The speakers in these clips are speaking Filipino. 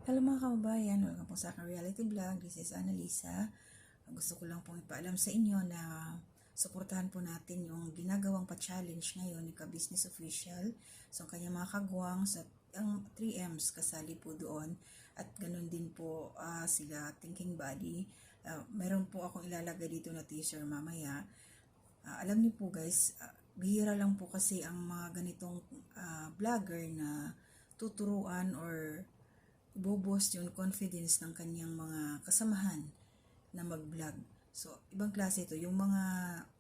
Hello mga kababayan, welcome po sa aking reality vlog. This is Annalisa. Gusto ko lang pong ipaalam sa inyo na suportahan po natin yung ginagawang pa-challenge ngayon ni Ka-Business Official. So, ang kanyang mga kagwang sa ang 3Ms kasali po doon at ganun din po sila Thinking Body. Meron po akong ilalagay dito na teaser mamaya. Alam niyo po guys, bihira lang po kasi ang mga ganitong vlogger na tuturuan or ibuboost yung confidence ng kanyang mga kasamahan na mag-vlog. So, ibang klase ito. Yung mga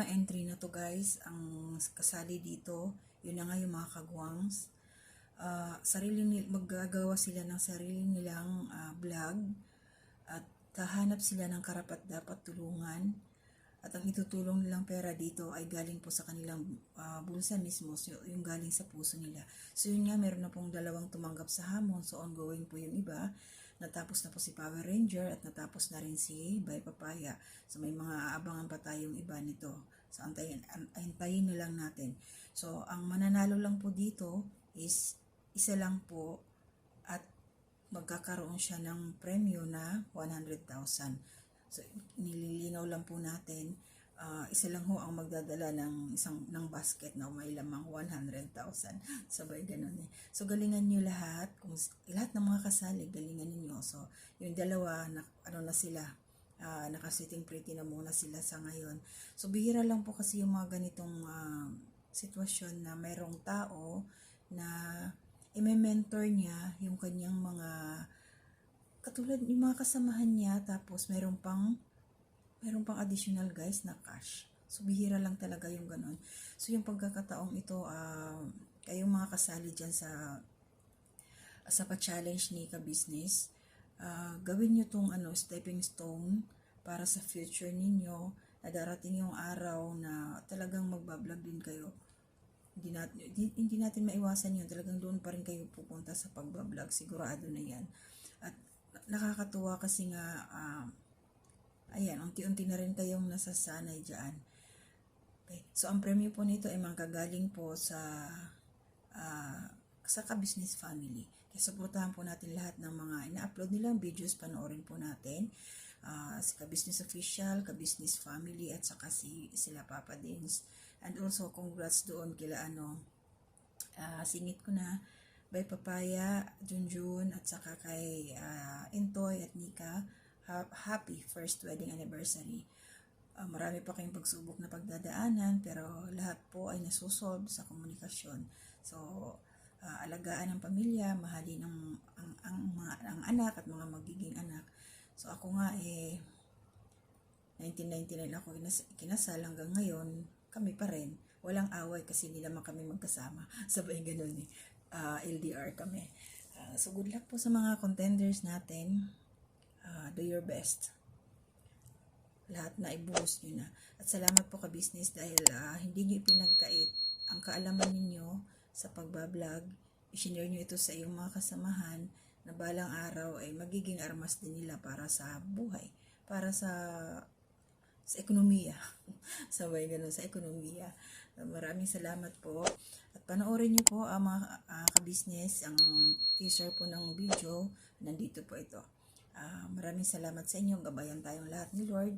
entry na to guys, ang kasali dito, yun na nga yung mga kagwangs. Maggagawa sila ng sarili nilang vlog at hahanap sila ng karapat-dapat tulungan. At ang itutulong nilang pera dito ay galing po sa kanilang bulsa mismo, so yung galing sa puso nila. So yun nga, meron na pong dalawang tumanggap sa hamon, so ongoing po yung iba. Natapos na po si Power Ranger at natapos na rin si Bay Papaya. So may mga aabangan pa tayong iba nito. So antayin na lang natin. So ang mananalo lang po dito is isa lang po at magkakaroon siya ng premyo na 100,000. So, nililinaw lang po natin, isa lang ho ang magdadala ng basket na may lamang 100,000. Sabay ganun eh. So, galingan nyo lahat. Kung lahat ng mga kasali, galingan niyo. So, yung dalawa, na sila, nakasitting pretty na muna sila sa ngayon. So, bihira lang po kasi yung mga ganitong sitwasyon na mayroong tao na i-mentor niya yung kanyang mga katulad yung mga kasamahan niya, tapos meron pang additional guys na cash. So, bihira lang talaga yung ganun. So, yung pagkakataong ito, kayong mga kasali dyan sa pa-challenge ni Ka-Business, gawin nyo tong stepping stone para sa future ninyo na darating yung araw na talagang magbablog din kayo. Hindi natin maiwasan yun. Talagang doon pa rin kayo pupunta sa pagbablog. Sigurado na yan. At nakakatuwa kasi nga, ayan, unti-unti na rin kayong nasasanay dyan. Okay. So, ang premyo po nito ay manggagaling po sa Ka-Business family. Kaya supportahan po natin lahat ng mga ina-upload nilang videos, panoorin po natin. Si Ka-Business Official, Ka-Business family, at saka sila Papa Dins. And also, congrats doon kila singit ko na, Bay Papaya, Junjun, at saka kay Intoy at Nika. Happy first wedding anniversary. Marami pa kayong pagsubok na pagdadaanan, pero lahat po ay nasusolve sa komunikasyon. So, alagaan ang pamilya, mahalin ang anak at mga magiging anak. So, ako nga 1999 ako kinasal, hanggang ngayon, kami pa rin. Walang away kasi hindi naman kami magkasama. Sabay ganun eh. LDR kami. So good luck po sa mga contenders natin. Do your best. Lahat na i-boost nyo na. At salamat po Ka-Business dahil hindi nyo ipinagkait ang kaalaman ninyo sa pagbablog. I-share nyo ito sa iyong mga kasamahan na balang araw ay magiging armas din nila para sa buhay. Para sa ekonomiya. Sabay ganun, sa ekonomiya. Maraming salamat po. At panoorin niyo po ang mga Ka-Business, ang teaser po ng video. Nandito po ito. Maraming salamat sa inyo. Gabayan tayong lahat ni Lord.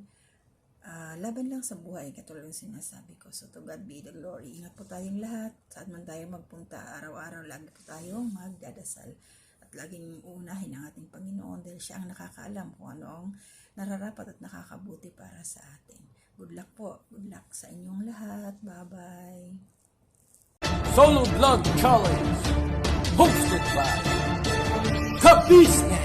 Laban lang sa buhay, katulad ng sinasabi ko. So to God be the glory. Ingat po tayong lahat. Saan man tayo magpunta, araw-araw, lagi po tayong magdadasal. At laging uunahin ang ating Panginoon dahil siya ang nakakaalam kung ano ang nararapat at nakakabuti para sa atin. Good luck po. Good luck sa inyong lahat. Bye-bye. Solo Vlog Challenge hosted by Ka-Business.